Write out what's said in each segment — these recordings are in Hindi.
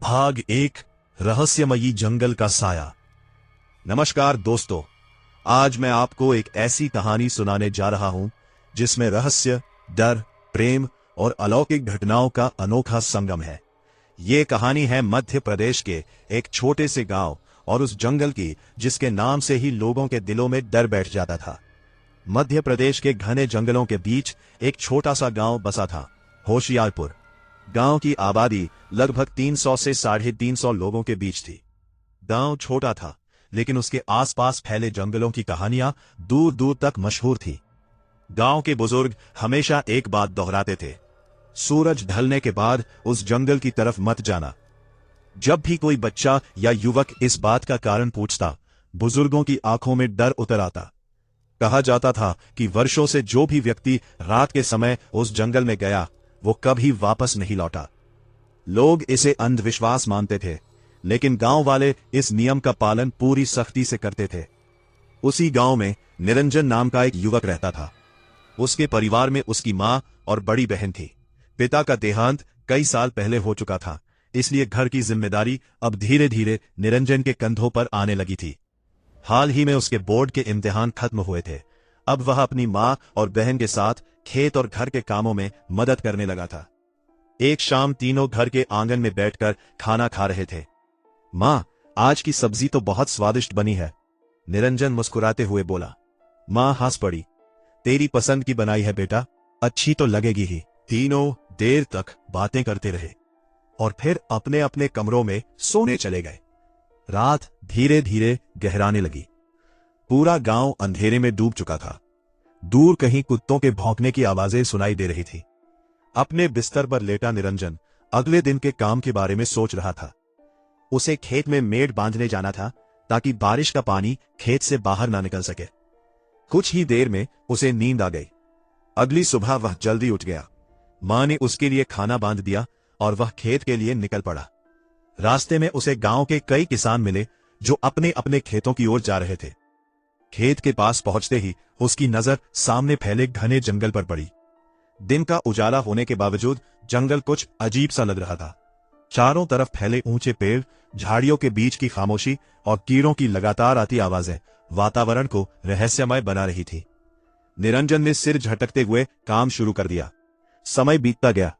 भाग एक, रहस्यमयी जंगल का साया। नमस्कार दोस्तों, आज मैं आपको एक ऐसी कहानी सुनाने जा रहा हूं जिसमें रहस्य, डर, प्रेम और अलौकिक घटनाओं का अनोखा संगम है। ये कहानी है मध्य प्रदेश के एक छोटे से गांव और उस जंगल की जिसके नाम से ही लोगों के दिलों में डर बैठ जाता था। मध्य प्रदेश के घने जंगलों के बीच एक छोटा सा गांव बसा था, होशियारपुर। गांव की आबादी लगभग 300 से 350 लोगों के बीच थी। गांव छोटा था, लेकिन उसके आसपास फैले जंगलों की कहानियां दूर दूर तक मशहूर थी। गांव के बुजुर्ग हमेशा एक बात दोहराते थे, सूरज ढलने के बाद उस जंगल की तरफ मत जाना। जब भी कोई बच्चा या युवक इस बात का कारण पूछता, बुजुर्गों की आंखों में डर उतर आता। कहा जाता था कि वर्षों से जो भी व्यक्ति रात के समय उस जंगल में गया, वो कभी वापस नहीं लौटा। लोग इसे अंधविश्वास मानते थे, लेकिन गांव वाले इस नियम का पालन पूरी सख्ती से करते थे। उसी गांव में निरंजन नाम का एक युवक रहता था। उसके परिवार में उसकी मां और बड़ी बहन थी। पिता का देहांत कई साल पहले हो चुका था, इसलिए घर की जिम्मेदारी अब धीरे धीरे निरंजन के कंधों पर आने लगी थी। हाल ही में उसके बोर्ड के इम्तिहान खत्म हुए थे। अब वह अपनी मां और बहन के साथ खेत और घर के कामों में मदद करने लगा था। एक शाम तीनों घर के आंगन में बैठकर खाना खा रहे थे। मां, आज की सब्जी तो बहुत स्वादिष्ट बनी है, निरंजन मुस्कुराते हुए बोला। मां हंस पड़ी। तेरी पसंद की बनाई है बेटा, अच्छी तो लगेगी ही। तीनों देर तक बातें करते रहे और फिर अपने अपने कमरों में सोने चले गए। रात धीरे धीरे गहराने लगी। पूरा गांव अंधेरे में डूब चुका था। दूर कहीं कुत्तों के भौंकने की आवाजें सुनाई दे रही थी। अपने बिस्तर पर लेटा निरंजन अगले दिन के काम के बारे में सोच रहा था। उसे खेत में मेड़ बांधने जाना था, ताकि बारिश का पानी खेत से बाहर ना निकल सके। कुछ ही देर में उसे नींद आ गई। अगली सुबह वह जल्दी उठ गया। मां ने उसके लिए खाना बांध दिया और वह खेत के लिए निकल पड़ा। रास्ते में उसे गांव के कई किसान मिले जो अपने अपने खेतों की ओर जा रहे थे। खेत के पास पहुंचते ही उसकी नजर सामने फैले घने जंगल पर पड़ी। दिन का उजाला होने के बावजूद जंगल कुछ अजीब सा लग रहा था। चारों तरफ फैले ऊंचे पेड़, झाड़ियों के बीच की खामोशी और कीड़ों की लगातार आती आवाजें वातावरण को रहस्यमय बना रही थी। निरंजन ने सिर झटकते हुए काम शुरू कर दिया। समय बीतता गया।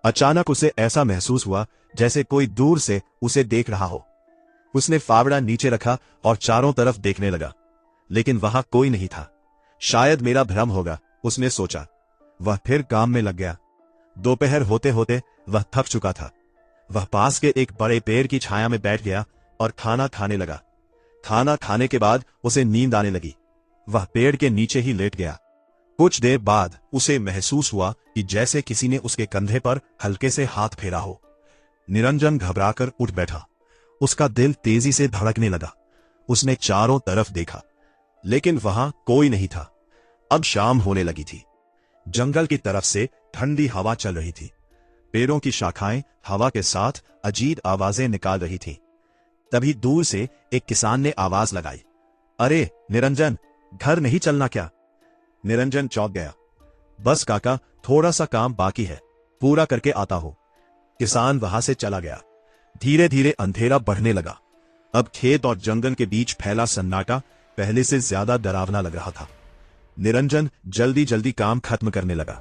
अचानक उसे ऐसा महसूस हुआ जैसे कोई दूर से उसे देख रहा हो। उसने फावड़ा नीचे रखा और चारों तरफ देखने लगा, लेकिन वहां कोई नहीं था। शायद मेरा भ्रम होगा, उसने सोचा। वह फिर काम में लग गया। दोपहर होते होते वह थक चुका था। वह पास के एक बड़े पेड़ की छाया में बैठ गया और खाना खाने लगा। खाना खाने के बाद उसे नींद आने लगी। वह पेड़ के नीचे ही लेट गया। कुछ देर बाद उसे महसूस हुआ कि जैसे किसी ने उसके कंधे पर हल्के से हाथ फेरा हो। निरंजन घबराकर उठ बैठा। उसका दिल तेजी से धड़कने लगा। उसने चारों तरफ देखा, लेकिन वहां कोई नहीं था। अब शाम होने लगी थी। जंगल की तरफ से ठंडी हवा चल रही थी। पेड़ों की शाखाएं हवा के साथ अजीब आवाजें निकाल रही थीं। तभी दूर से एक किसान ने आवाज लगाई, अरे निरंजन, घर नहीं चलना क्या? निरंजन चौंक गया। बस काका, थोड़ा सा काम बाकी है, पूरा करके आता हूं। किसान वहां से चला गया। धीरे धीरे अंधेरा बढ़ने लगा। अब खेत और जंगल के बीच फैला सन्नाटा पहले से ज्यादा डरावना लग रहा था। निरंजन जल्दी जल्दी काम खत्म करने लगा।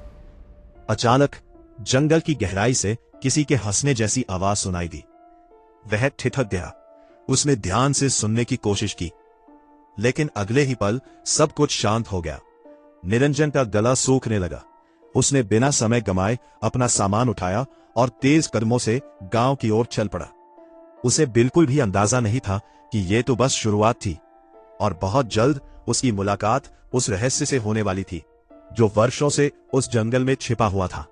अचानक जंगल की गहराई से किसी के हंसने जैसी आवाज सुनाई दी। वह ठिठक गया। उसने ध्यान से सुनने की कोशिश की, लेकिन अगले ही पल सब कुछ शांत हो गया। निरंजन का गला सूखने लगा। उसने बिना समय गंवाए अपना सामान उठाया और तेज कदमों से गांव की ओर चल पड़ा। उसे बिल्कुल भी अंदाजा नहीं था कि यह तो बस शुरुआत थी और बहुत जल्द उसकी मुलाकात उस रहस्य से होने वाली थी जो वर्षों से उस जंगल में छिपा हुआ था।